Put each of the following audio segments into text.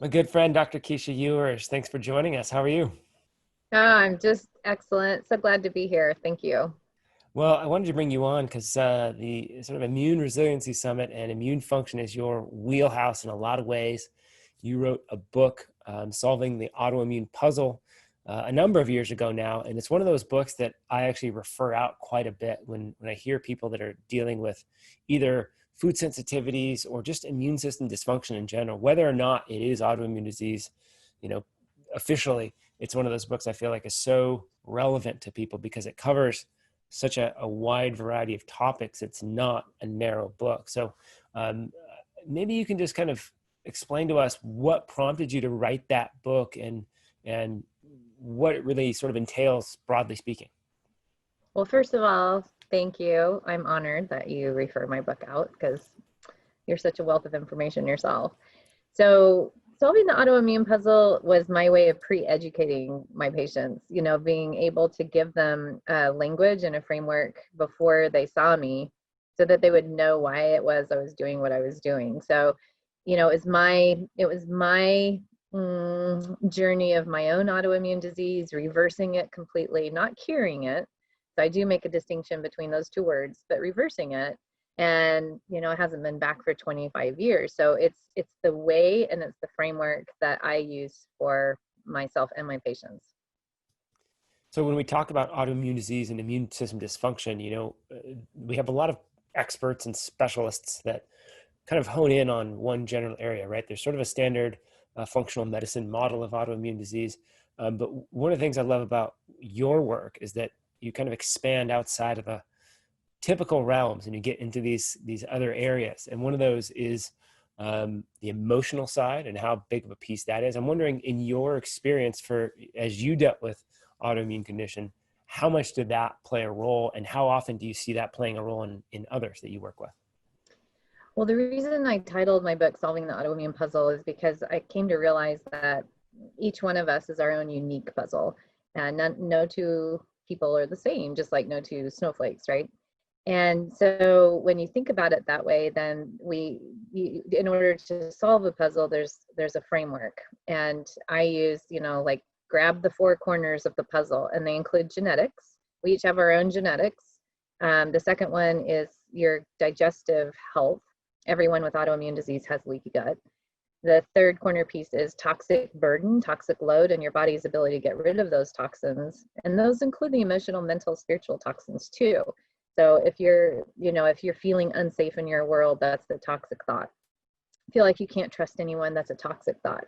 My good friend, Dr. Keesha Ewers. Thanks for joining us. How are you? I'm just excellent. So glad to be here. Thank you. Well, I wanted to bring you on because the sort of Immune Resiliency Summit and immune function is your wheelhouse in a lot of ways. You wrote a book, Solving the Autoimmune Puzzle, a number of years ago now. And it's one of those books that I actually refer out quite a bit when I hear people that are dealing with either food sensitivities or just immune system dysfunction in general, whether or not it is autoimmune disease, you know, officially, it's one of those books I feel like is so relevant to people because it covers such a wide variety of topics. It's not a narrow book. So um, maybe you can just kind of explain to us what prompted you to write that book and what it really sort of entails, broadly speaking. Well, first of all, thank you. I'm honored that you refer my book out because you're such a wealth of information yourself. So, solving the autoimmune puzzle was my way of pre-educating my patients, being able to give them a language and a framework before they saw me so that they would know why it was I was doing what I was doing. So, it was my journey of my own autoimmune disease, reversing it completely, not curing it. So I do make a distinction between those two words, but reversing it. And it hasn't been back for 25 years. So it's the way and it's the framework that I use for myself and my patients. So when we talk about autoimmune disease and immune system dysfunction, we have a lot of experts and specialists that kind of hone in on one general area, right? There's sort of a standard functional medicine model of autoimmune disease. But one of the things I love about your work is that you kind of expand outside of the typical realms and you get into these other areas. And one of those is the emotional side and how big of a piece that is. I'm wondering, in your experience, for as you dealt with autoimmune condition, how much did that play a role, and how often do you see that playing a role in others that you work with? Well, the reason I titled my book Solving the Autoimmune Puzzle is because I came to realize that each one of us is our own unique puzzle. And no two people are the same, just like no two snowflakes, right? And so when you think about it that way, then in order to solve a puzzle, there's a framework. And I use, like grab the four corners of the puzzle, and they include genetics. We each have our own genetics. The second one is your digestive health. Everyone with autoimmune disease has leaky gut. The third corner piece is toxic burden, toxic load, and your body's ability to get rid of those toxins. And those include the emotional, mental, spiritual toxins too. So if you're feeling unsafe in your world, that's the toxic thought. Feel like you can't trust anyone, that's a toxic thought.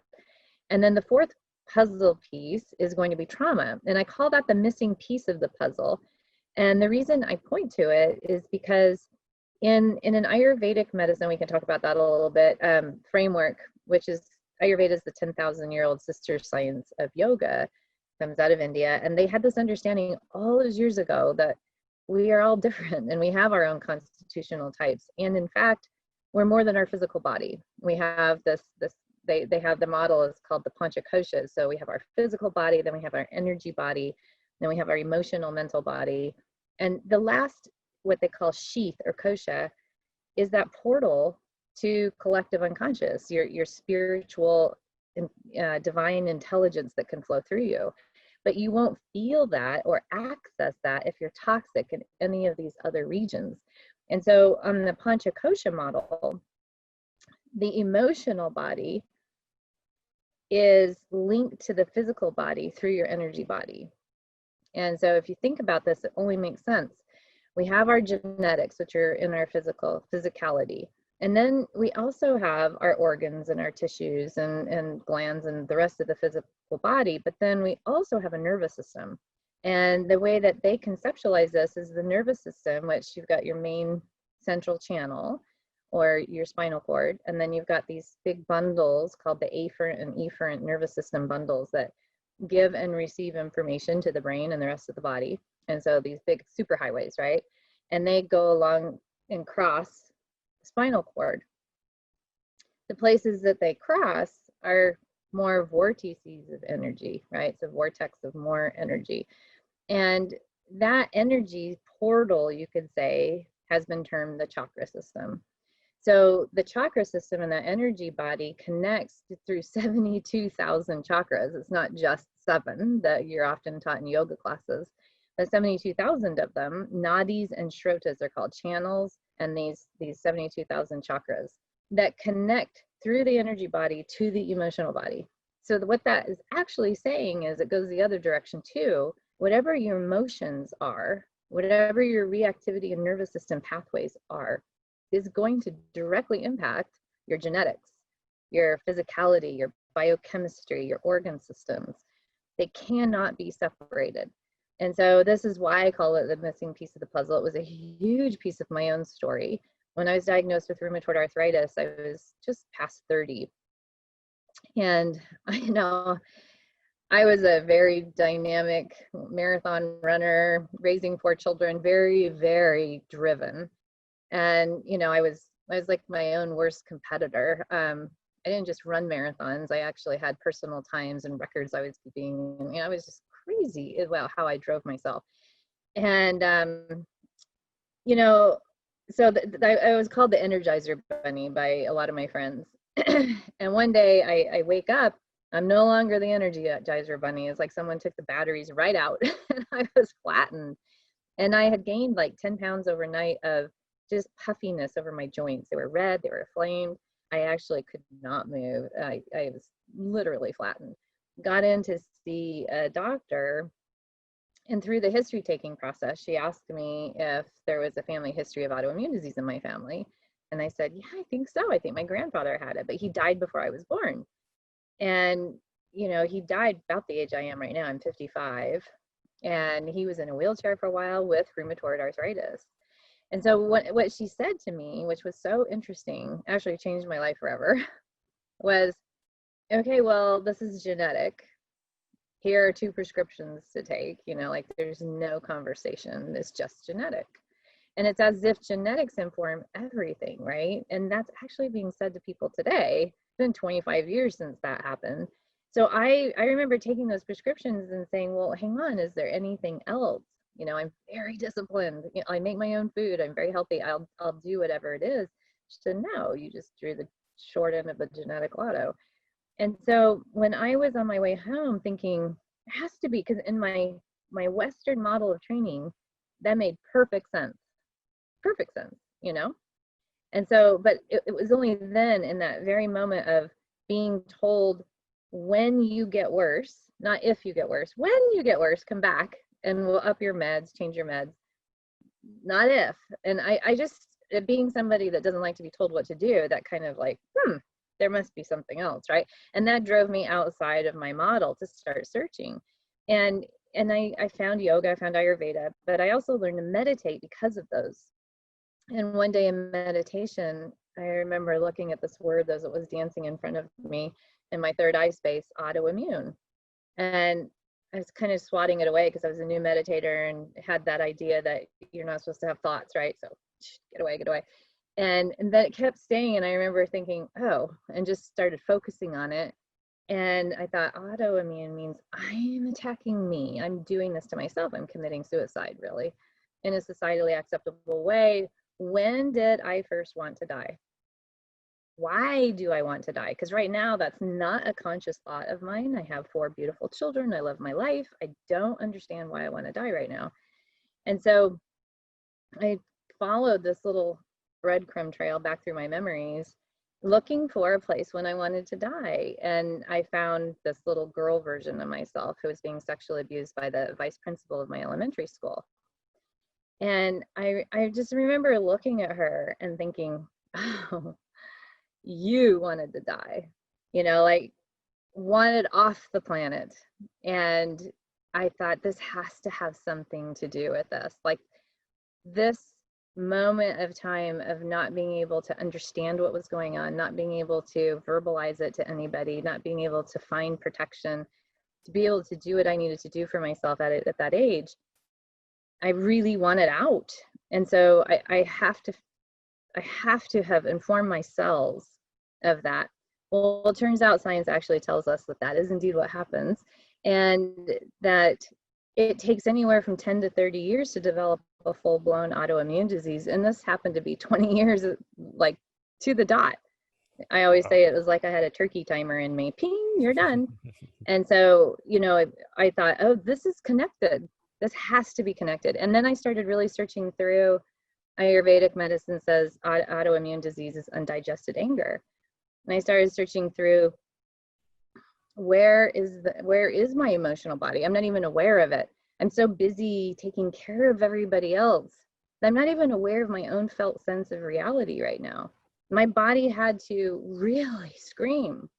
And then the fourth puzzle piece is going to be trauma. And I call that the missing piece of the puzzle. And the reason I point to it is because in an Ayurvedic medicine, we can talk about that a little bit, framework, which is Ayurveda is the 10,000-year-old sister science of yoga, comes out of India. And they had this understanding all those years ago that we are all different and we have our own constitutional types. And in fact, we're more than our physical body. We have they have the model is called the Panchakoshas. So we have our physical body, then we have our energy body, then we have our emotional, mental body. And the last, what they call sheath or kosha, is that portal to collective unconscious, your spiritual divine intelligence that can flow through you. But you won't feel that or access that if you're toxic in any of these other regions. And so on the Panchakosha model, the emotional body is linked to the physical body through your energy body. And so if you think about this, it only makes sense. We have our genetics, which are in our physicality. And then we also have our organs and our tissues and glands and the rest of the physical body. But then we also have a nervous system. And the way that they conceptualize this is the nervous system, which you've got your main central channel or your spinal cord. And then you've got these big bundles called the afferent and efferent nervous system bundles that give and receive information to the brain and the rest of the body. And so these big superhighways, right? And they go along and cross spinal cord. The places that they cross are more vortices of energy, right? It's a vortex of more energy. And that energy portal, you could say, has been termed the chakra system. So the chakra system and that energy body connects through 72,000 chakras. It's not just 7 that you're often taught in yoga classes. The 72,000 of them, nadis and shrotas are called channels, and these 72,000 chakras that connect through the energy body to the emotional body. So what that is actually saying is it goes the other direction too. Whatever your emotions are, whatever your reactivity and nervous system pathways are, is going to directly impact your genetics, your physicality, your biochemistry, your organ systems. They cannot be separated. And so this is why I call it the missing piece of the puzzle. It was a huge piece of my own story. When I was diagnosed with rheumatoid arthritis, I was just past 30. And I was a very dynamic marathon runner, raising 4 children, very, very driven. And I was like my own worst competitor. I didn't just run marathons. I actually had personal times and records I was keeping. And I was just crazy about how I drove myself. And so I was called the Energizer Bunny by a lot of my friends. And one day I wake up, I'm no longer the Energizer Bunny. It's like someone took the batteries right out and I was flattened. And I had gained like 10 pounds overnight of just puffiness over my joints. They were red, they were inflamed. I actually could not move. I was literally flattened. Got in to see a doctor, and through the history taking process, she asked me if there was a family history of autoimmune disease in my family. And I said, yeah, I think so. I think my grandfather had it, but he died before I was born. And, he died about the age I am right now. I'm 55. And he was in a wheelchair for a while with rheumatoid arthritis. And so what she said to me, which was so interesting, actually changed my life forever, was, okay, well, this is genetic. Here are 2 prescriptions to take, like there's no conversation. It's just genetic. And it's as if genetics inform everything, right? And that's actually being said to people today. It's been 25 years since that happened. So I remember taking those prescriptions and saying, well, hang on, is there anything else? I'm very disciplined. I make my own food. I'm very healthy. I'll do whatever it is. She said, no, you just drew the short end of the genetic lotto. And so when I was on my way home thinking, it has to be, because in my Western model of training, that made perfect sense. Perfect sense. And so, but it was only then in that very moment of being told, when you get worse, not if you get worse, when you get worse, come back and we'll up your meds, change your meds, not if. And I just, being somebody that doesn't like to be told what to do, that kind of like, there must be something else, right? And that drove me outside of my model to start searching. And I found yoga, I found Ayurveda, but I also learned to meditate because of those. And one day in meditation, I remember looking at this word as it was dancing in front of me in my third eye space, autoimmune. And I was kind of swatting it away because I was a new meditator and had that idea that you're not supposed to have thoughts, right? So get away, get away. And then it kept staying. And I remember thinking, oh, and just started focusing on it. And I thought, autoimmune means I'm attacking me. I'm doing this to myself. I'm committing suicide, really, in a societally acceptable way. When did I first want to die? Why do I want to die? Because right now, that's not a conscious thought of mine. I have 4 beautiful children. I love my life. I don't understand why I want to die right now. And so I followed this little breadcrumb trail back through my memories, looking for a place when I wanted to die. And I found this little girl version of myself who was being sexually abused by the vice principal of my elementary school. And I just remember looking at her and thinking, oh, you wanted to die, like wanted off the planet. And I thought, this has to have something to do with this. Like this moment of time of not being able to understand what was going on, not being able to verbalize it to anybody, not being able to find protection, to be able to do what I needed to do for myself at that age. I really wanted out. And so I have to have informed my cells of that. Well, it turns out science actually tells us that is indeed what happens, and that it takes anywhere from 10 to 30 years to develop a full-blown autoimmune disease. And this happened to be 20 years, like to the dot. I always say it was like I had a turkey timer in me. Ping, you're done. And so, I thought, oh, this is connected. This has to be connected. And then I started really searching through. Ayurvedic medicine says autoimmune disease is undigested anger. And I started searching through, where is my emotional body? I'm not even aware of it. I'm so busy taking care of everybody else that I'm not even aware of my own felt sense of reality right now. My body had to really scream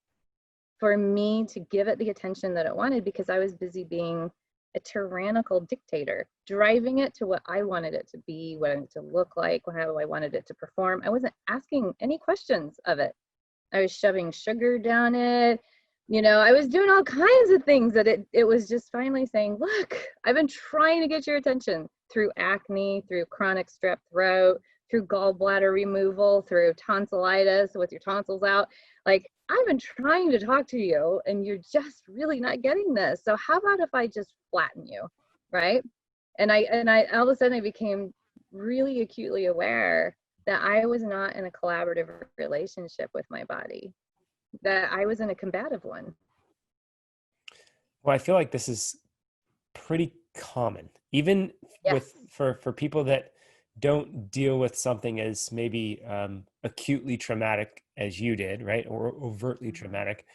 for me to give it the attention that it wanted, because I was busy being a tyrannical dictator, driving it to what I wanted it to be, what I wanted it to look like, how I wanted it to perform. I wasn't asking any questions of it. I was shoving sugar down it. I was doing all kinds of things that it was just finally saying, look, I've been trying to get your attention through acne, through chronic strep throat, through gallbladder removal, through tonsillitis with your tonsils out. Like, I've been trying to talk to you and you're just really not getting this. So how about if I just flatten you, right? And I all of a sudden I became really acutely aware that I was not in a collaborative relationship with my body, that I was in a combative one. Well, I feel like this is pretty common, even Yes. with for people that don't deal with something as maybe acutely traumatic as you did, right, or overtly traumatic.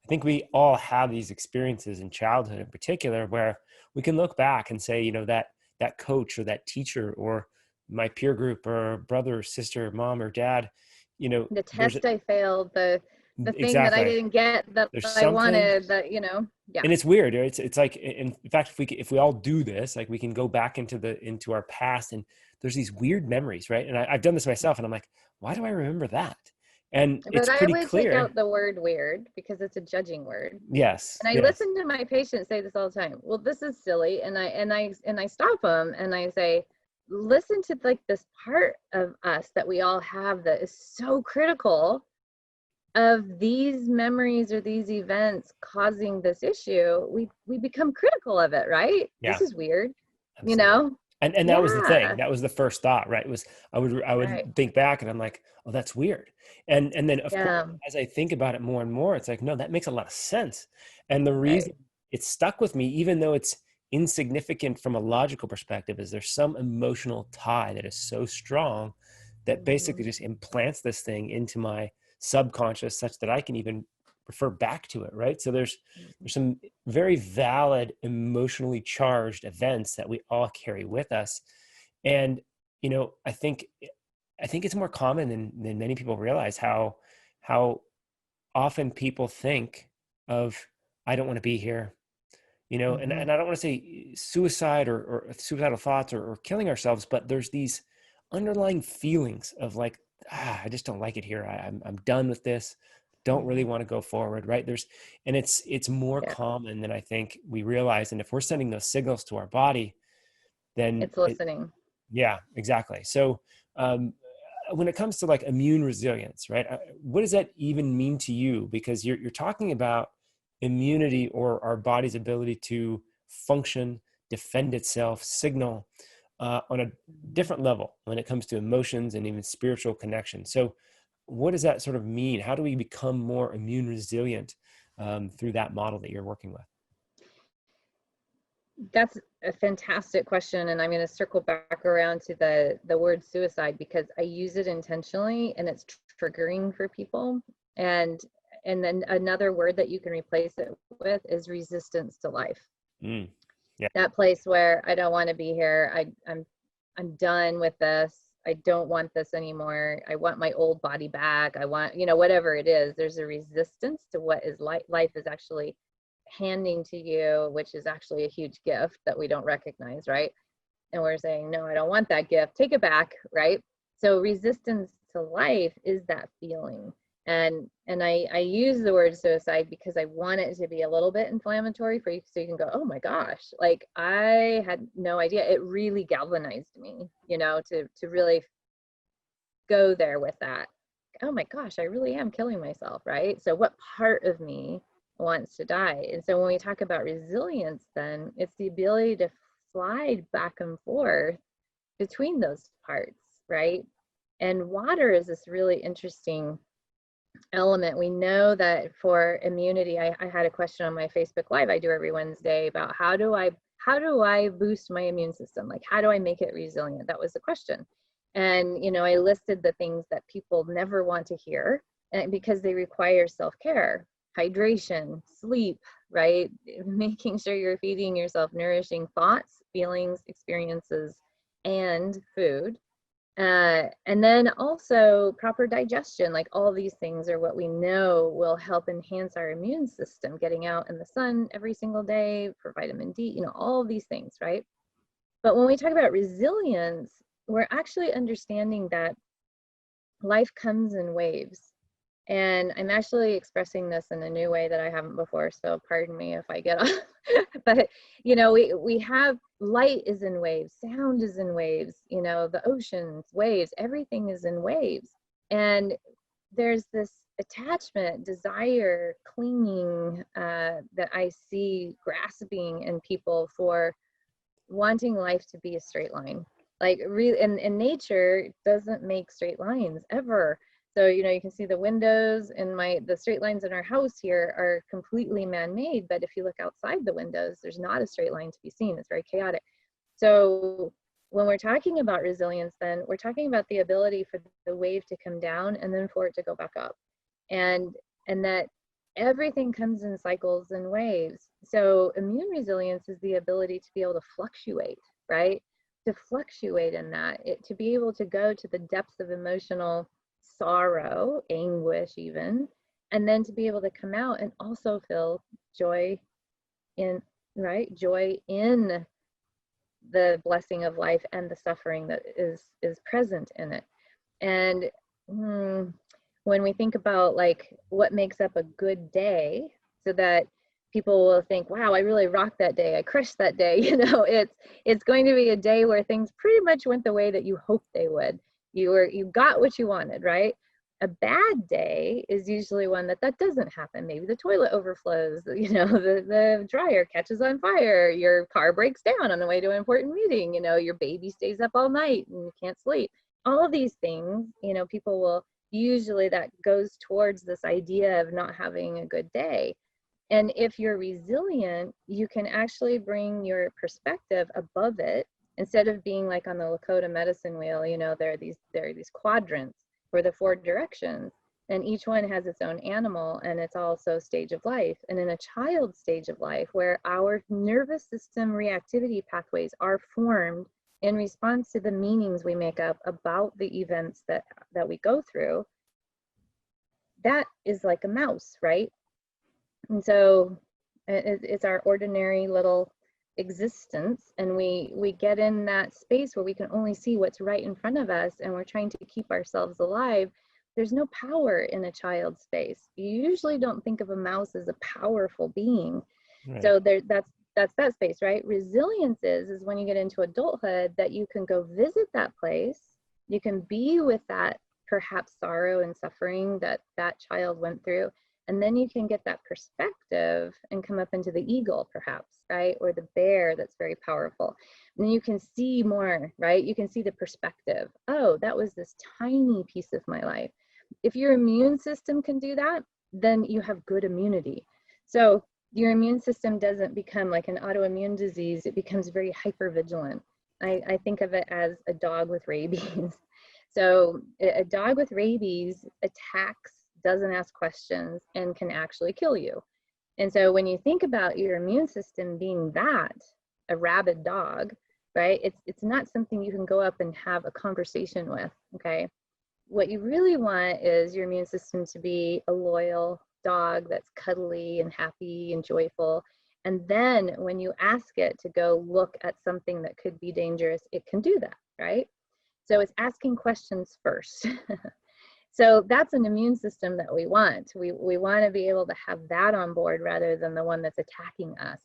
I think we all have these experiences in childhood, in particular, where we can look back and say, that coach or that teacher or my peer group or brother or sister, mom or dad, The there's test I failed, the thing that I exactly didn't get that there's I something. wanted, yeah. And it's weird. It's like, in fact, if we all do this, like, we can go back into our past, and there's these weird memories, right? And I've done this myself, and I'm like, why do I remember that? And But it's I pretty would take clear. out the word weird because it's a judging word. Yes, And I yes. listen to my patients say this all the time. Well, this is silly, and I stop them and I say, listen to like this part of us that we all have that is so critical of these memories or these events causing this issue. We become critical of it, right? This Yeah, is weird, you absolutely. know? And that was the thing. Yeah, That was the first thought, right? Was I right. would think back, and I'm like, oh, that's weird. And then, of course, Yeah, as I think about it more and more, it's like, no, that makes a lot of sense. And the reason right. it stuck with me, even though it's insignificant from a logical perspective, is there's some emotional tie that is so strong that basically Mhm. just implants this thing into my subconscious, such that I can even refer back to it, right? So there's some very valid emotionally charged events that we all carry with us. And I think it's more common than many people realize, how often people think of, I don't want to be here, and Mhm. I don't want to say suicide or suicidal thoughts, or killing ourselves, but there's these underlying feelings of like, I just don't like it here. I'm done with this. Don't really Mhm. want to go forward. Right. And it's more Yeah, common than I think we realize. And if we're sending those signals to our body, then it's listening. yeah, exactly. So, um, when it comes to like immune resilience, right? What does that even mean to you? Because you're talking about immunity, or our body's ability to function, defend itself, signal on a Mhm. different level when it comes to emotions and even spiritual connection. So, what does that sort of mean? How do we become more immune resilient through that model that you're working with? That's a fantastic question, and I'm going to circle back around to the word suicide because I use it intentionally, and it's triggering for people. And and then another word that you can replace it with is resistance to life. Mm, yeah. That place where I don't want to be here. I'm done with this. I don't want this anymore. I want my old body back. I want, whatever it is. There's a resistance to what is life is actually handing to you, which is actually a huge gift that we don't recognize, right? And we're saying, no, I don't want that gift. Take it back, right? So resistance to life is that feeling. And I use the word suicide because I want it to be a little bit inflammatory for you, so you can go, oh my gosh, like I had no idea. It really galvanized me, to really go there with that. Oh my gosh, I really am killing myself, right? So what part of me wants to die? And so when we talk about resilience, then it's the ability to slide back and forth between those parts, right? And water is this really interesting element. We know that for immunity, I had a question on my Facebook Live I do every Wednesday about how do I boost my immune system? Like, how do I make it resilient? That was the question. And, I listed the things that people never want to hear, and because they require self-care, hydration, sleep, right? Making sure you're feeding yourself nourishing thoughts, feelings, experiences, and food. And then also proper digestion, like all these things are what we know will help enhance our immune system, getting out in the sun every single day for vitamin D, all these things, right? But when we talk about resilience, we're actually understanding that life comes in waves. And I'm actually expressing this in a new way that I haven't before, so pardon me if I get off. But we have light is in waves, sound is in waves, the oceans, waves, everything is in waves. And there's this attachment, desire, clinging that I see grasping in people for wanting life to be a straight line. Like and nature doesn't make straight lines ever. So, you can see the windows and the straight lines in our house here are completely man-made, but if you look outside the windows, there's not a straight line to be seen. It's very chaotic. So when we're talking about resilience, then we're talking about the ability for the wave to come down and then for it to go back up. And that everything comes in cycles and waves. So immune resilience is the ability to be able to fluctuate, right? To fluctuate in that, to be able to go to the depths of emotional sorrow, anguish even, and then to be able to come out and also feel joy in, right? Joy in the blessing of life and the suffering that is present in it. And when we think about like what makes up a good day, so that people will think, wow, I really rocked that day, I crushed that day, it's going to be a day where things pretty much went the way that you hoped they would. You got what you wanted, right? A bad day is usually one that doesn't happen. Maybe the toilet overflows, the dryer catches on fire, your car breaks down on the way to an important meeting, your baby stays up all night and you can't sleep. All of these things, people will usually, that goes towards this idea of not having a good day. And if you're resilient, you can actually bring your perspective above it. Instead of being like on the Lakota medicine wheel, there are these quadrants for the 4 directions, and each one has its own animal, and it's also stage of life. And in a child's stage of life, where our nervous system reactivity pathways are formed in response to the meanings we make up about the events that we go through, that is like a mouse, right? And so it's our ordinary little existence, and we get in that space where we can only see what's right in front of us, and we're trying to keep ourselves alive. There's no power in a child's space. You usually don't think of a mouse as a powerful being. Right. So that's that space, right? Resilience is when you get into adulthood, that you can go visit that place, you can be with that perhaps sorrow and suffering that child went through, and then you can get that perspective and come up into the eagle, perhaps, right? Or the bear that's very powerful. And then you can see more, right? You can see the perspective. Oh, that was this tiny piece of my life. If your immune system can do that, then you have good immunity. So your immune system doesn't become like an autoimmune disease. It becomes very hypervigilant. I think of it as a dog with rabies. So a dog with rabies attacks, doesn't ask questions, and can actually kill you. And so when you think about your immune system being that, a rabid dog, right? It's not something you can go up and have a conversation with, okay? What you really want is your immune system to be a loyal dog that's cuddly and happy and joyful. And then when you ask it to go look at something that could be dangerous, it can do that, right? So it's asking questions first. So that's an immune system that we want. We want to be able to have that on board rather than the one that's attacking us.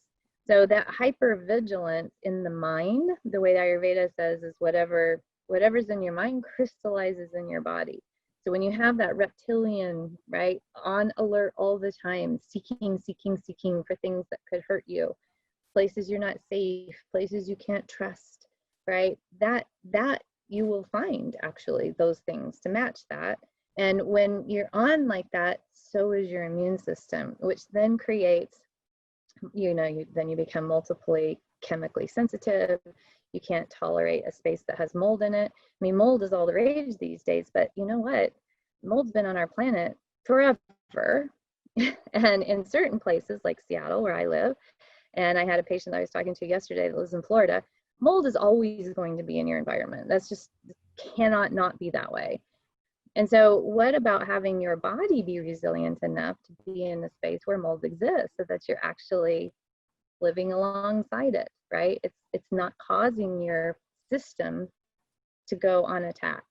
So that hypervigilance in the mind, the way the Ayurveda says, is whatever's in your mind crystallizes in your body. So when you have that reptilian, right, on alert all the time, seeking for things that could hurt you, places you're not safe, places you can't trust, right? That you will find actually those things to match that. And when you're on like that, so is your immune system, which then creates, then you become multiply chemically sensitive. You can't tolerate a space that has mold in it. I mean, mold is all the rage these days, but you know what? Mold's been on our planet forever. And in certain places like Seattle, where I live, and I had a patient I was talking to yesterday that lives in Florida, mold is always going to be in your environment. That's just cannot not be that way. And so what about having your body be resilient enough to be in a space where mold exists so that you're actually living alongside it, right? It's not causing your system to go on attack.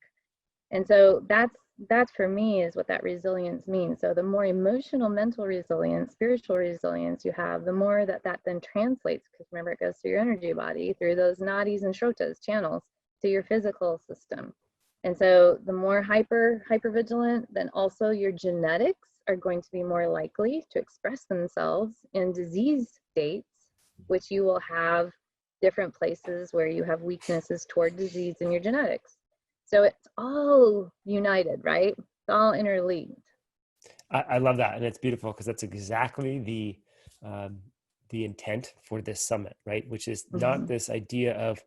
And so that's for me is what that resilience means. So the more emotional, mental resilience, spiritual resilience you have, the more that then translates, because remember, it goes through your energy body, through those nadis and shrotas, channels, to your physical system. And so the more hyper vigilant, then also your genetics are going to be more likely to express themselves in disease states, which you will have different places where you have weaknesses toward disease in your genetics. So it's all united, right? It's all interlinked. I love that, and it's beautiful because that's exactly the intent for this summit, right? Which is not this idea of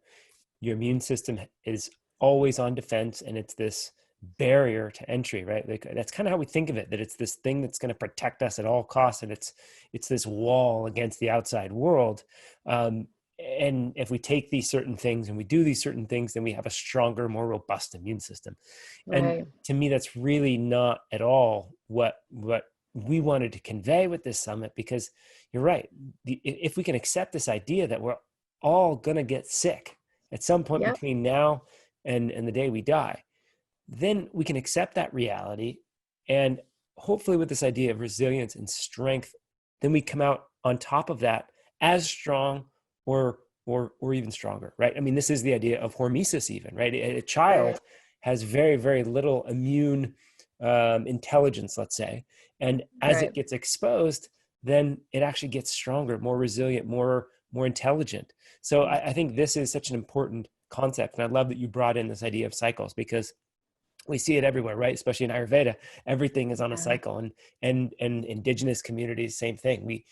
your immune system is always on defense and it's this barrier to entry, right? Like that's kind of how we think of it, that it's this thing that's going to protect us at all costs, and it's this wall against the outside world. And if we take these certain things and we do these certain things, then we have a stronger, more robust immune system. And Right. to me, that's really not at all what we wanted to convey with this summit, because you're right. If we can accept this idea that we're all going to get sick at some point Yep. between now and the day we die, then we can accept that reality. And hopefully with this idea of resilience and strength, then we come out on top of that as strong or even stronger, right? I mean, this is the idea of hormesis even, right? A child Right. has very, very little immune intelligence, let's say. And as Right. it gets exposed, then it actually gets stronger, more resilient, more intelligent. So I think this is such an important concept. And I love that you brought in this idea of cycles, because we see it everywhere, right? Especially in Ayurveda, everything is on a Yeah. cycle, and indigenous communities, same thing.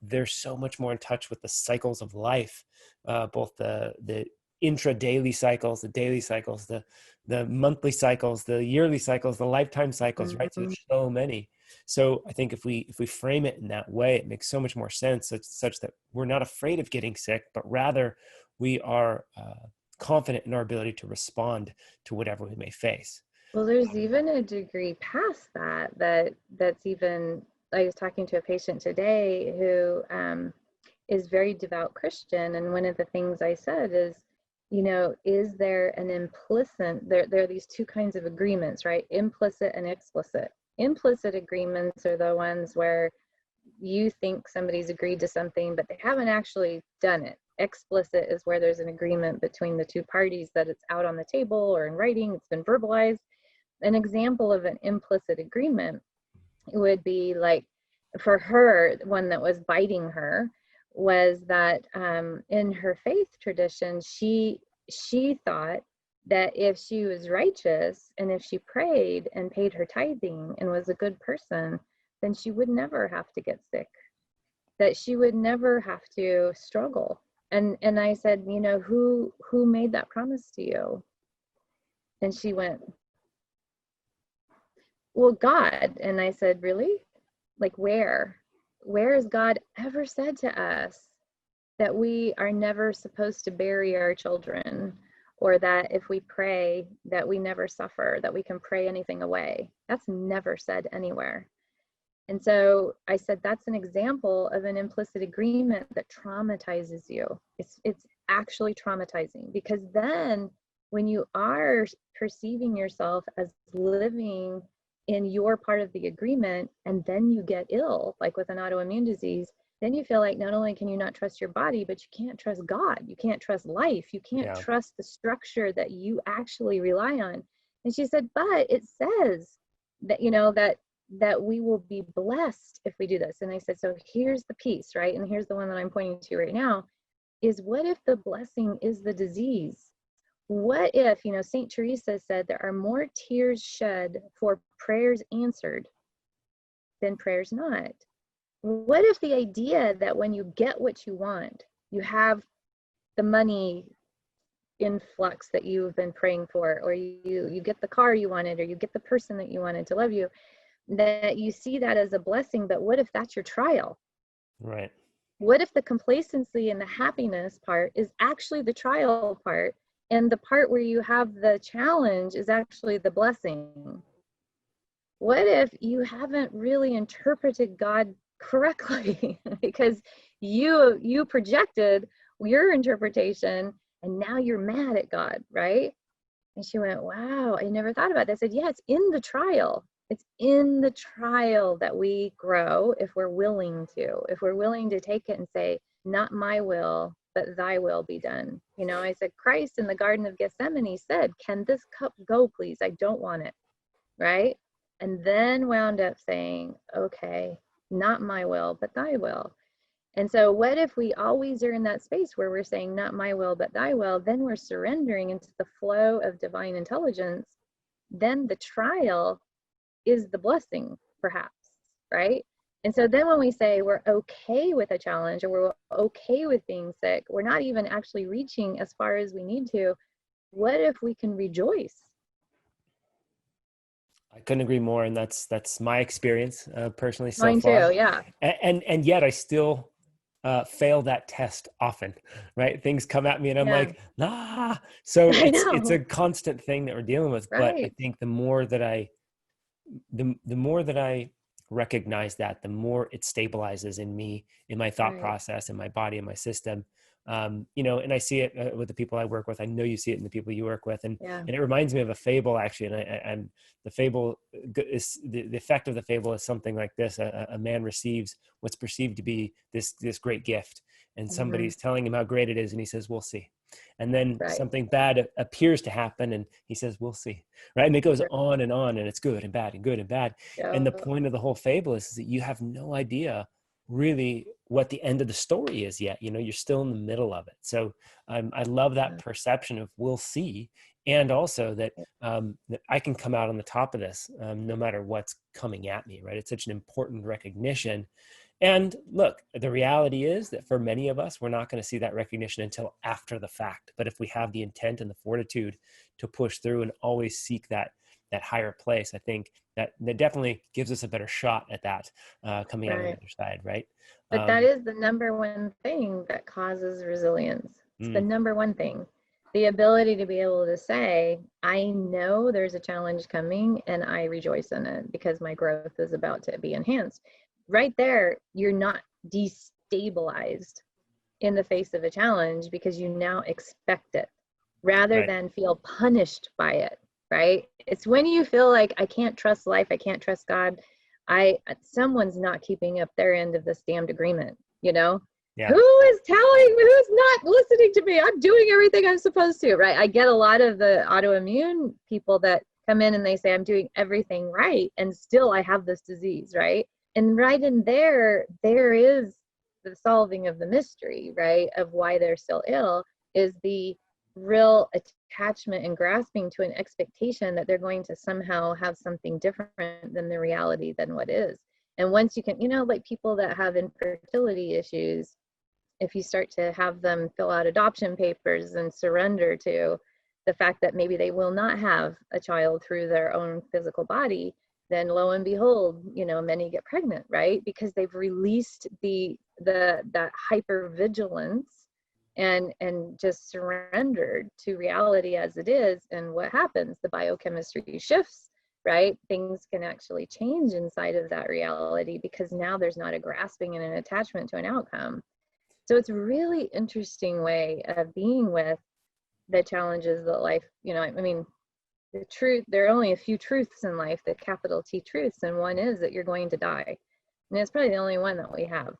They're so much more in touch with the cycles of life, both the intra-daily cycles, the daily cycles, the monthly cycles, the yearly cycles, the lifetime cycles, right? So Mhm. there's so many. So I think if we frame it in that way, it makes so much more sense, such that we're not afraid of getting sick, but rather we are confident in our ability to respond to whatever we may face. Well, there's even a degree past that's even, I was talking to a patient today who is very devout Christian. And one of the things I said is, is there an implicit, there are these two kinds of agreements, right? Implicit and explicit. Implicit agreements are the ones where you think somebody's agreed to something, but they haven't actually done it. Explicit is where there's an agreement between the two parties that it's out on the table or in writing, it's been verbalized. An example of an implicit agreement would be like, for her, one that was biting her was that in her faith tradition, she thought that if she was righteous and if she prayed and paid her tithing and was a good person, then she would never have to get sick, that she would never have to struggle. And I said, who made that promise to you? And she went, well, God. And I said, really? Like, where has God ever said to us that we are never supposed to bury our children, or that if we pray that we never suffer, that we can pray anything away? That's never said anywhere. And so I said, that's an example of an implicit agreement that traumatizes you. It's actually traumatizing, because then when you are perceiving yourself as living in your part of the agreement, and then you get ill, like with an autoimmune disease, then you feel like not only can you not trust your body, but you can't trust God. You can't trust life. You can't Yeah. trust the structure that you actually rely on. And she said, but it says that, that we will be blessed if we do this. And I said, so here's the piece, right? And here's the one that I'm pointing to right now, is what if the blessing is the disease? what if, Saint Teresa said there are more tears shed for prayers answered than prayers not? What if the idea that when you get what you want, you have the money influx that you've been praying for, or you get the car you wanted, or you get the person that you wanted to love you, that you see that as a blessing? But what if that's your trial? Right. What if the complacency and the happiness part is actually the trial part, and the part where you have the challenge is actually the blessing? What if you haven't really interpreted God correctly because you projected your interpretation, and now you're mad at God, right? And she went, wow, I never thought about that. I said, yeah, it's in the trial. It's in the trial that we grow, if we're willing to. If we're willing to take it and say, not my will, but thy will be done. I said, Christ in the Garden of Gethsemane said, can this cup go, please? I don't want it, right? And then wound up saying, okay, not my will, but thy will. And so what if we always are in that space where we're saying, not my will, but thy will? Then we're surrendering into the flow of divine intelligence. Then the trial is the blessing, perhaps, right? And so then when we say we're okay with a challenge, or we're okay with being sick, we're not even actually reaching as far as we need to. What if we can rejoice? I couldn't agree more, and that's my experience personally so Mine far. too, yeah. And yet I still fail that test often, right? Things come at me, and I'm Yeah, like, nah. So I it's a know, constant thing that we're dealing with. But I right, think the more that I recognize that, the more it stabilizes in me, in my thought right, process, in my body, in my system. And I see it with the people I work with. I know you see it in the people you work with, and yeah, it reminds me of a fable, actually. And the fable is the effect of the fable is something like this: a man receives what's perceived to be this great gift, and mm-hmm. somebody's telling him how great it is, and he says, "We'll see." And then Right, something bad appears to happen, and he says, "We'll see." Right? And it goes on, and it's good and bad and good and bad. yeah, And the point of the whole fable is that you have no idea really what the end of the story is yet. You're still in the middle of it. So I love that yeah, perception of we'll see, and also that I can come out on the top of this no matter what's coming at me. Right? It's such an important recognition. And look, the reality is that for many of us, we're not going to see that recognition until after the fact. But if we have the intent and the fortitude to push through and always seek that higher place, I think that definitely gives us a better shot at that coming out on the right. other side, right? But that Um, is the number one thing that causes resilience. It's the mm, number one thing. The ability to be able to say, I know there's a challenge coming and I rejoice in it because my growth is about to be enhanced. Right there, you're not destabilized in the face of a challenge because you now expect it rather right. than feel punished by it, right? It's when you feel like I can't trust life, I can't trust God, someone's not keeping up their end of this damned agreement, you know? Yeah. Who is telling me, who's not listening to me? I'm doing everything I'm supposed to, right? I get a lot of the autoimmune people that come in and they say, I'm doing everything right, and still I have this disease, right? And right in there is the solving of the mystery, right? Of why they're still ill is the real attachment and grasping to an expectation that they're going to somehow have something different than the reality than what is. And once you can, like people that have infertility issues, if you start to have them fill out adoption papers and surrender to the fact that maybe they will not have a child through their own physical body, then lo and behold, many get pregnant, right? Because they've released that hypervigilance and just surrendered to reality as it is. And what happens? The biochemistry shifts, right? Things can actually change inside of that reality because now there's not a grasping and an attachment to an outcome. So it's a really interesting way of being with the challenges that life, the truth, there are only a few truths in life, the capital T truths, and one is that you're going to die. And it's probably the only one that we have.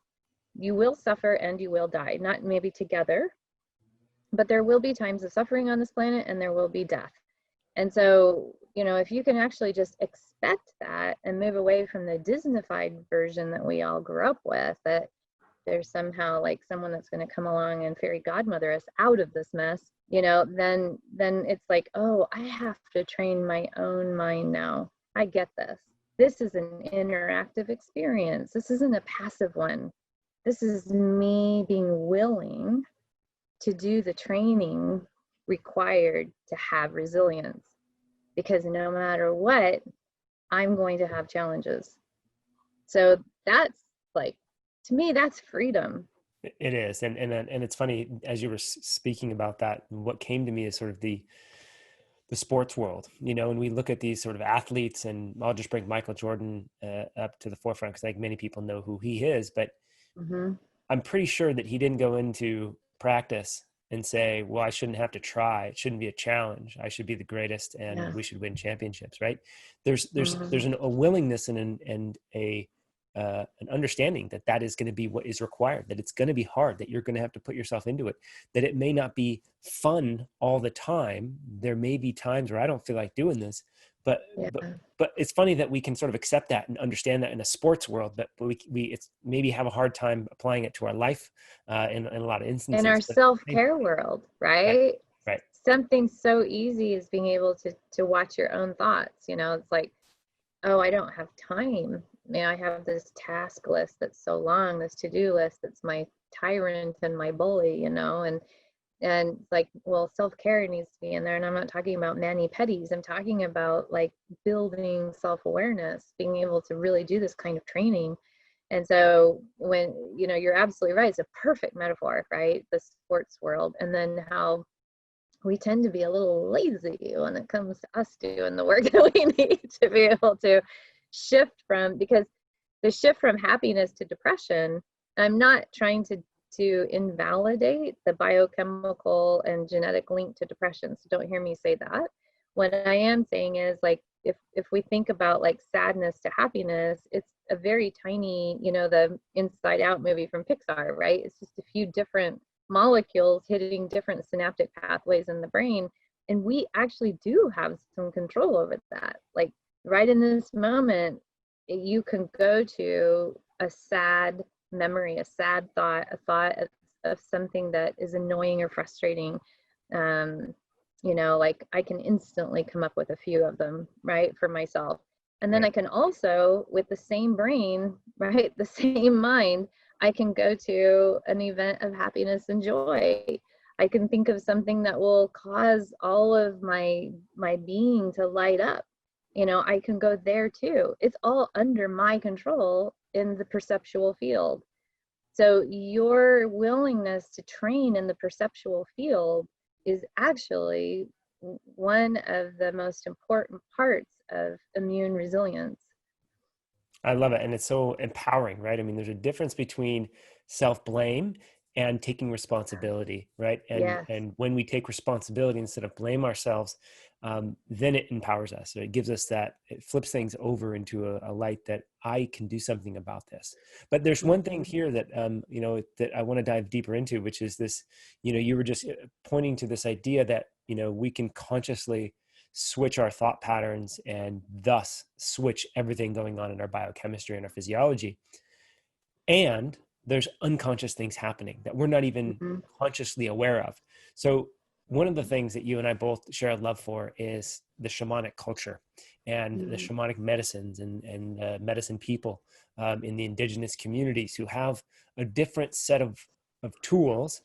You will suffer and you will die, not maybe together, but there will be times of suffering on this planet and there will be death. And so, if you can actually just expect that and move away from the Disneyfied version that we all grew up with, that there's somehow like someone that's going to come along and fairy godmother us out of this mess, then it's like, oh, I have to train my own mind now. I get this. This is an interactive experience. This isn't a passive one. This is me being willing to do the training required to have resilience, because no matter what, I'm going to have challenges. So that's like, to me, that's freedom. It is. And it's funny, as you were speaking about that, what came to me is sort of the sports world, and we look at these sort of athletes, and I'll just bring Michael Jordan up to the forefront, because I think many people know who he is, but Mm-hmm. I'm pretty sure that he didn't go into practice and say, well, I shouldn't have to try. It shouldn't be a challenge. I should be the greatest, and Yeah. we should win championships. Right. There's Mm-hmm. a willingness and an understanding that is going to be what is required, that it's going to be hard, that you're going to have to put yourself into it, that it may not be fun all the time. There may be times where I don't feel like doing this, but Yeah. but it's funny that we can sort of accept that and understand that in a sports world, but we it's maybe have a hard time applying it to our life in a lot of In our instances. But self-care world, right, right? right, Something so easy as being able to watch your own thoughts. It's like, oh, I don't have time. I have this task list that's so long, this to-do list that's my tyrant and my bully, and it's like, well, self-care needs to be in there. And I'm not talking about mani-pedis. I'm talking about like building self-awareness, being able to really do this kind of training. And so when, you're absolutely right, it's a perfect metaphor, right? The sports world. And then how we tend to be a little lazy when it comes to us doing the work that we need to be able to shift from, because the shift from happiness to depression, I'm not trying to invalidate the biochemical and genetic link to depression, so don't hear me say that. What I am saying is, like, if we think about like sadness to happiness, it's a very tiny, the Inside Out movie from Pixar, right? It's just a few different molecules hitting different synaptic pathways in the brain, and we actually do have some control over that. Like, right in this moment, you can go to a sad memory, a sad thought, a thought of something that is annoying or frustrating. Like, I can instantly come up with a few of them, right, for myself. And then right. I can also, with the same brain, right, the same mind, I can go to an event of happiness and joy. I can think of something that will cause all of my being to light up. I can go there too. It's all under my control in the perceptual field. So your willingness to train in the perceptual field is actually one of the most important parts of immune resilience. I love it. And it's so empowering, right? I mean, there's a difference between self-blame and taking responsibility, right? And Yes. and when we take responsibility instead of blame ourselves, then it empowers us. So it gives us that, it flips things over into a light that I can do something about this. But there's one thing Mhm. here that, that I want to dive deeper into, which is this, you were just pointing to this idea that, we can consciously switch our thought patterns and thus switch everything going on in our biochemistry and our physiology. And there's unconscious things happening that we're not even Mhm. consciously aware of. So one of the things that you and I both share a love for is the shamanic culture and the Mhm. shamanic medicines and medicine people in the indigenous communities who have a different set of tools.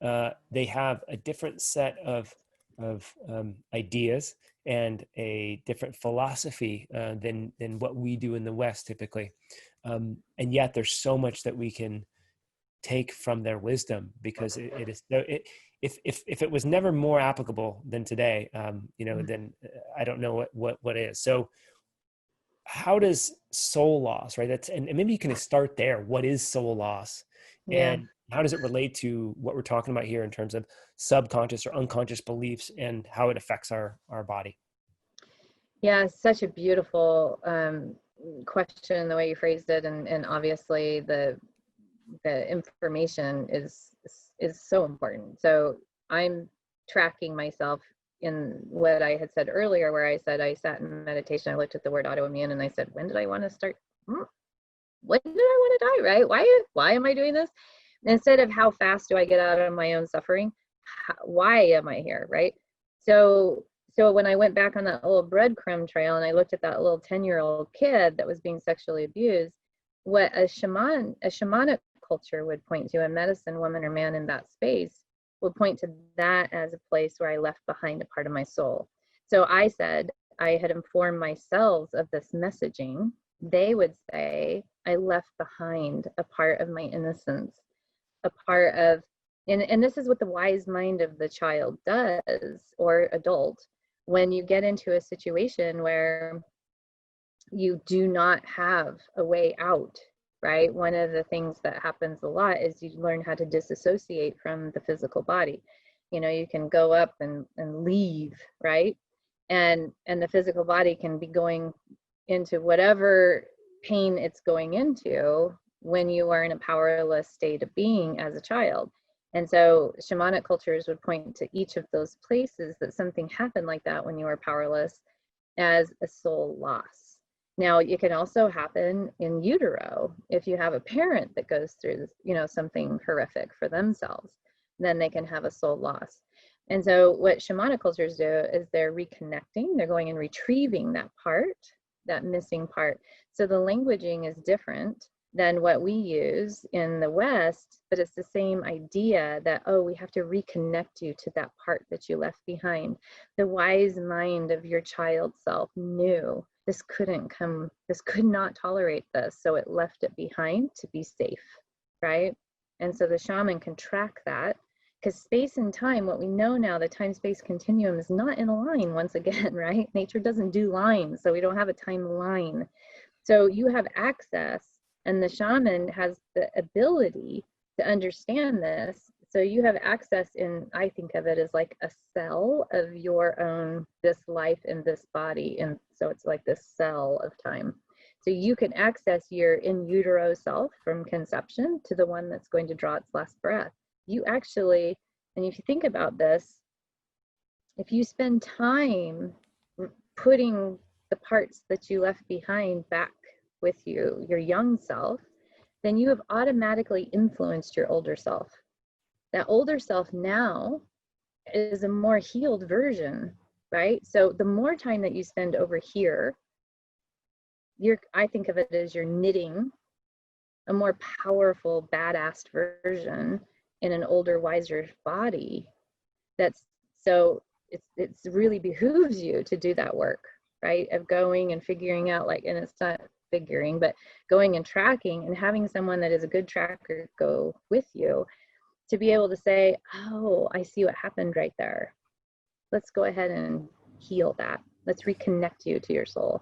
They have a different set of ideas and a different philosophy than what we do in the West typically. And yet there's so much that we can take from their wisdom, because it is if it was never more applicable than today, then I don't know what is. So how does soul loss, right? And maybe you can start there. What is soul loss, Yeah. and how does it relate to what we're talking about here in terms of subconscious or unconscious beliefs and how it affects our body? Yeah, such a beautiful question, the way you phrased it, and obviously the information is so important. So I'm tracking myself in what I had said earlier, where I said I sat in meditation, I looked at the word autoimmune, and I said, when did I want to start? When did I want to die, right? Why am I doing this? Instead of how fast do I get out of my own suffering, why am I here, right? So when I went back on that little breadcrumb trail and I looked at that little 10-year-old kid that was being sexually abused, what a shamanic culture would point to, a medicine woman or man in that space would point to that as a place where I left behind a part of my soul. So I said I had informed myself of this messaging. They would say I left behind a part of my innocence, a part of, and this is what the wise mind of the child does, or adult, when you get into a situation where you do not have a way out, right? One of the things that happens a lot is you learn how to disassociate from the physical body. You know, you can go up and leave, right? And the physical body can be going into whatever pain it's going into when you are in a powerless state of being as a child. And so shamanic cultures would point to each of those places that something happened like that when you were powerless as a soul loss. Now, it can also happen in utero. If you have a parent that goes through, something horrific for themselves, then they can have a soul loss. And so what shamanic cultures do is they're reconnecting, they're going and retrieving that part, that missing part. So the languaging is different than what we use in the West, but it's the same idea that, oh, we have to reconnect you to that part that you left behind. The wise mind of your child self knew this could not tolerate this, so it left it behind to be safe, right? And so the shaman can track that, because space and time, what we know now, the time-space continuum is not in a line once again, right? Nature doesn't do lines, so we don't have a timeline. So you have access, and the shaman has the ability to understand this. So you have access in, I think of it as like a cell of your own, this life in this body. And so it's like this cell of time. So you can access your in utero self from conception to the one that's going to draw its last breath. You actually, and if you think about this, if you spend time putting the parts that you left behind back with you, your young self, then you have automatically influenced your older self. That older self now is a more healed version, right? So the more time that you spend over here, I think of it as you're knitting a more powerful, badass version in an older, wiser body. That's so it's really behooves you to do that work, right? Of going and figuring out, like, and it's not figuring, but going and tracking and having someone that is a good tracker go with you to be able to say, oh, I see what happened right there. Let's go ahead and heal that. Let's reconnect you to your soul.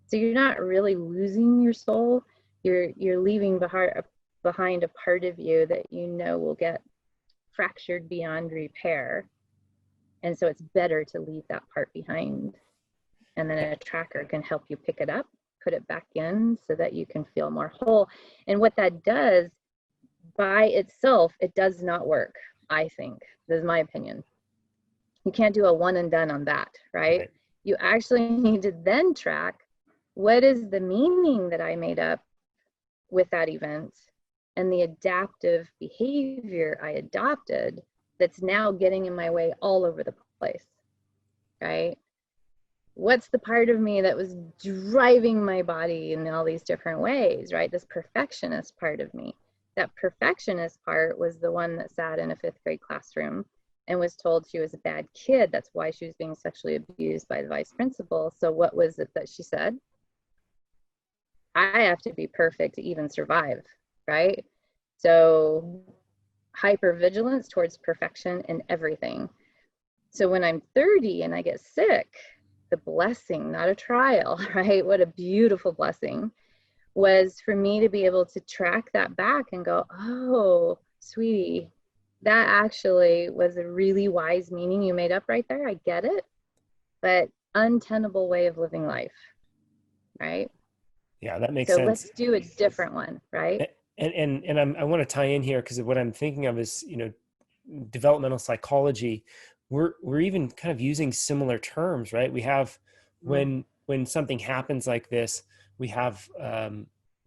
So you're not really losing your soul. You're leaving behind a part of you that you know will get fractured beyond repair. And so it's better to leave that part behind. And then a tracker can help you pick it up, put it back in so that you can feel more whole. And what that does by itself, it does not work, I think. This is my opinion. You can't do a one and done on that, right? You actually need to then track, what is the meaning that I made up with that event and the adaptive behavior I adopted that's now getting in my way all over the place, right? What's the part of me that was driving my body in all these different ways, right? This perfectionist part of me. That perfectionist part was the one that sat in a 5th grade classroom and was told she was a bad kid. That's why she was being sexually abused by the vice principal. So what was it that she said? I have to be perfect to even survive, right? So hypervigilance towards perfection in everything. So when I'm 30 and I get sick, the blessing, not a trial, right? What a beautiful blessing was for me to be able to track that back and go, oh, sweetie, that actually was a really wise meaning you made up right there. I get it, but untenable way of living life, right? Yeah, that makes So sense. let's do a different one, right? And I want to tie in here because what I'm thinking of is, developmental psychology. We're even kind of using similar terms, right? We have when something happens like this, we have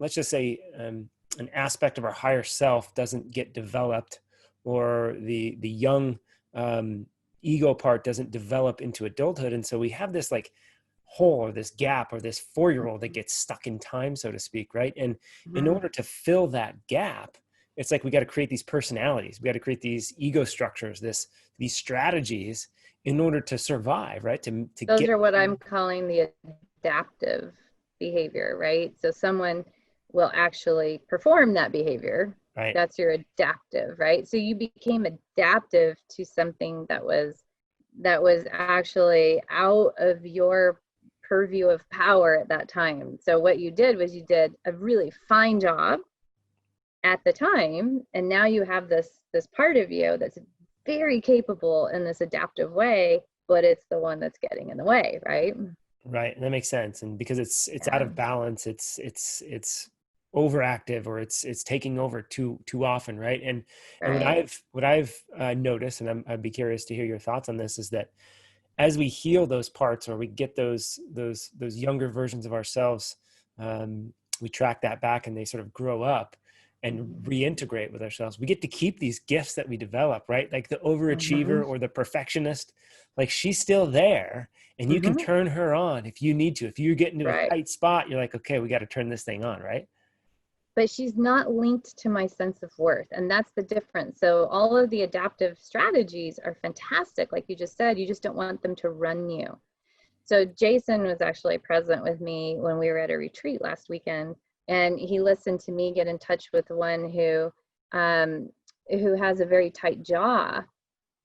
let's just say an aspect of our higher self doesn't get developed, or the young ego part doesn't develop into adulthood, and so we have this like hole or this gap or this 4-year-old that gets stuck in time, so to speak, right? And in Mhm. order to fill that gap, it's like we got to create these personalities, we got to create these ego structures, these strategies in order to survive, right? To Those get are what I'm calling the adaptive behavior, right? So someone will actually perform that behavior. right. That's your adaptive, right? So you became adaptive to something that was actually out of your purview of power at that time. So what you did was you did a really fine job at the time, and now you have this part of you that's very capable in this adaptive way, but it's the one that's getting in the way, right? Right, and that makes sense. And because it's out Yeah. of balance, it's overactive, or it's taking over too often, right? And Right. what I've noticed, and I'd be curious to hear your thoughts on this, is that as we heal those parts, or we get those younger versions of ourselves, we track that back, and they sort of grow up and reintegrate with ourselves. We get to keep these gifts that we develop, right? Like the Mm-hmm. overachiever or the perfectionist, like she's still there, and you can Mm-hmm. turn her on if you need to. If you get into a Right. tight spot, you're like, okay, we got to turn this thing on, right? But she's not linked to my sense of worth. And that's the difference. So all of the adaptive strategies are fantastic. Like you just said, you just don't want them to run you. So Jason was actually present with me when we were at a retreat last weekend, and he listened to me get in touch with one um, who has a very tight jaw,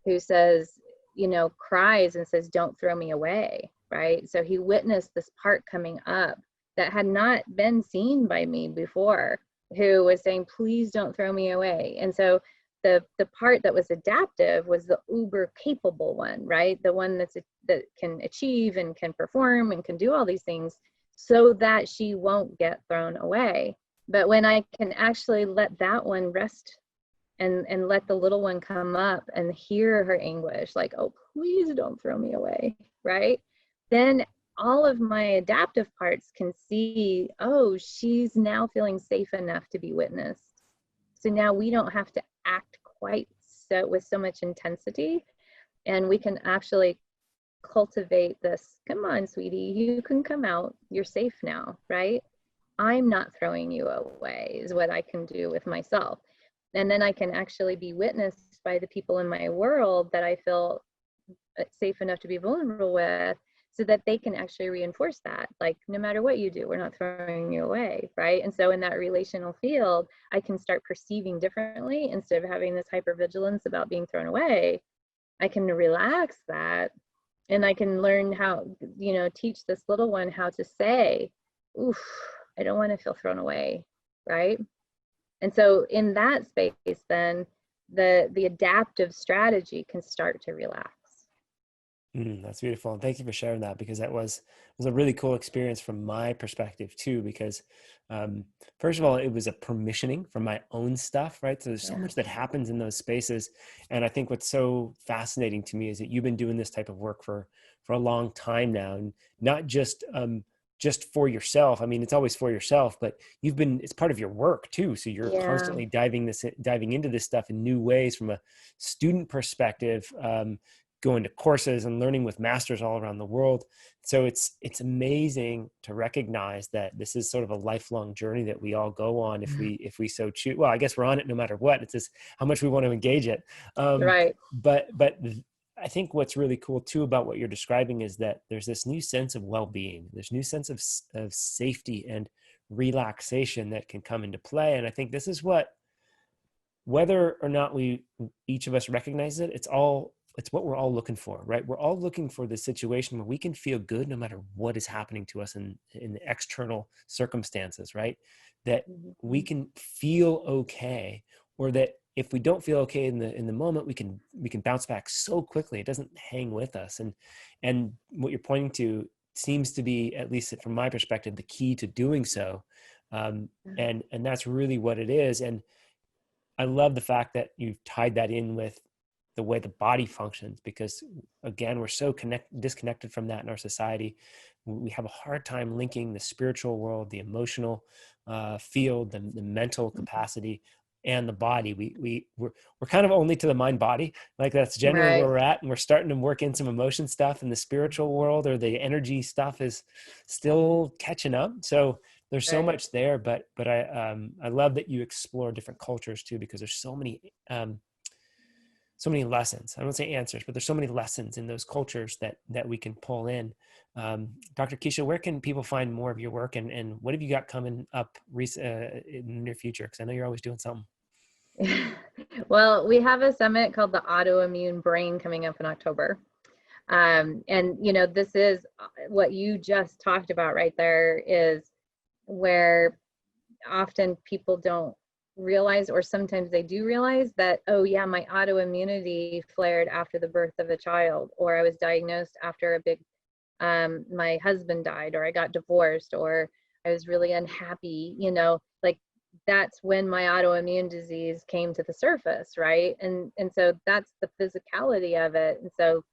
who says, you know, cries and says, "Don't throw me away." Right. So he witnessed this part coming up that had not been seen by me before, who was saying, "Please don't throw me away." And so the part that was adaptive was the uber capable one, right? The one that can achieve and can perform and can do all these things, so that she won't get thrown away. But when I can actually let that one rest, and let the little one come up and hear her anguish, like, "Oh, please don't throw me away," right? Then all of my adaptive parts can see, oh, she's now feeling safe enough to be witnessed. So now we don't have to act quite so with so much intensity, and we can actually cultivate this, "Come on, sweetie, you can come out, you're safe now," right? I'm not throwing you away, is what I can do with myself. And then I can actually be witnessed by the people in my world that I feel safe enough to be vulnerable with, so that they can actually reinforce that. Like, no matter what you do, we're not throwing you away, right? And so in that relational field, I can start perceiving differently. Instead of having this hypervigilance about being thrown away, I can relax that, and I can learn how, you know, teach this little one how to say, "Oof, I don't want to feel thrown away," right? And so in that space, then the adaptive strategy can start to relax. That's beautiful. And thank you for sharing that, because that was a really cool experience from my perspective too, because um, first of all, it was a permissioning from my own stuff, right? So there's so Yeah. much that happens in those spaces. And I think what's so fascinating to me is that you've been doing this type of work for a long time now, and not just for yourself. I mean, it's always for yourself, but it's part of your work too. So you're Yeah. constantly diving into this stuff in new ways from a student perspective, going to courses and learning with masters all around the world. So it's amazing to recognize that this is sort of a lifelong journey that we all go on, if we so choose. Well, I guess we're on it no matter what. It's just how much we want to engage it. Um, Right. but I think what's really cool too about what you're describing is that there's this new sense of well-being. There's new sense of safety and relaxation that can come into play. And I think this is what, whether or not each of us recognize it, it's what we're all looking for, right? We're all looking for the situation where we can feel good no matter what is happening to us in the external circumstances, right? That we Mhm. can feel okay, or that if we don't feel okay in the moment, we can bounce back so quickly. It doesn't hang with us. And what you're pointing to seems to be, at least from my perspective, the key to doing so. And that's really what it is. And I love the fact that you've tied that in with the way the body functions, because again, we're so disconnected from that in our society, we have a hard time linking the spiritual world, the emotional field, the mental capacity, and the body. We're kind of only to the mind body. Like that's generally where Right. we're at. And we're starting to work in some emotion stuff, and the spiritual world or the energy stuff is still catching up. So there's so Right. much there, but I love that you explore different cultures too, because there's so many lessons. I don't say answers, but there's so many lessons in those cultures that we can pull in. Dr. Keesha, where can people find more of your work, and what have you got coming up in the near future? Because I know you're always doing something. Well, we have a summit called the Autoimmune Brain coming up in October. And this is what you just talked about right there, is where often people don't realize, or sometimes they do realize that, oh yeah, my autoimmunity flared after the birth of a child, or I was diagnosed after a big my husband died, or I got divorced, or I was really unhappy, like that's when my autoimmune disease came to the surface, right? And so that's the physicality of it. And so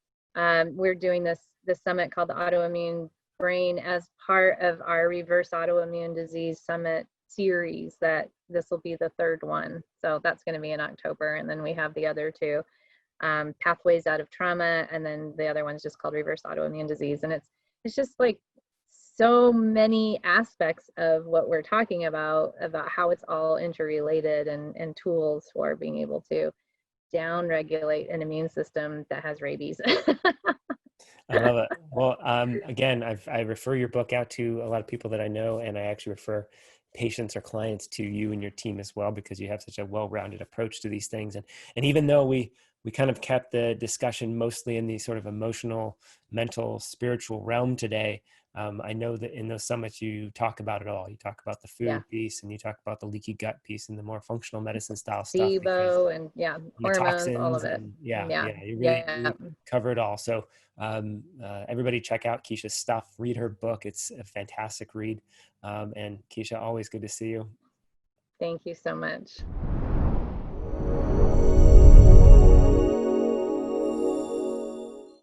we're doing this summit called the Autoimmune Brain as part of our Reverse Autoimmune Disease Summit series. That this will be the third one, so that's going to be in October, and then we have the other two, Pathways Out of Trauma, and then the other one's just called Reverse Autoimmune Disease. And it's just like so many aspects of what we're talking about how it's all interrelated, and tools for being able to down regulate an immune system that has rabies. I love it. Well, again, I refer your book out to a lot of people that I know, and I actually refer patients or clients to you and your team as well, because you have such a well-rounded approach to these things. And even though we kind of kept the discussion mostly in the sort of emotional, mental, spiritual realm today, I know that in those summits you talk about it all. You talk about the Yeah. food piece, and you talk about the leaky gut piece, and the more functional medicine style stuff, because SIBO, and yeah, and the hormones, all of toxins, it. and Yeah. you Yeah. really cover it all. So everybody check out Keesha's stuff, read her book. It's a fantastic read. And Keesha, always good to see you. Thank you so much.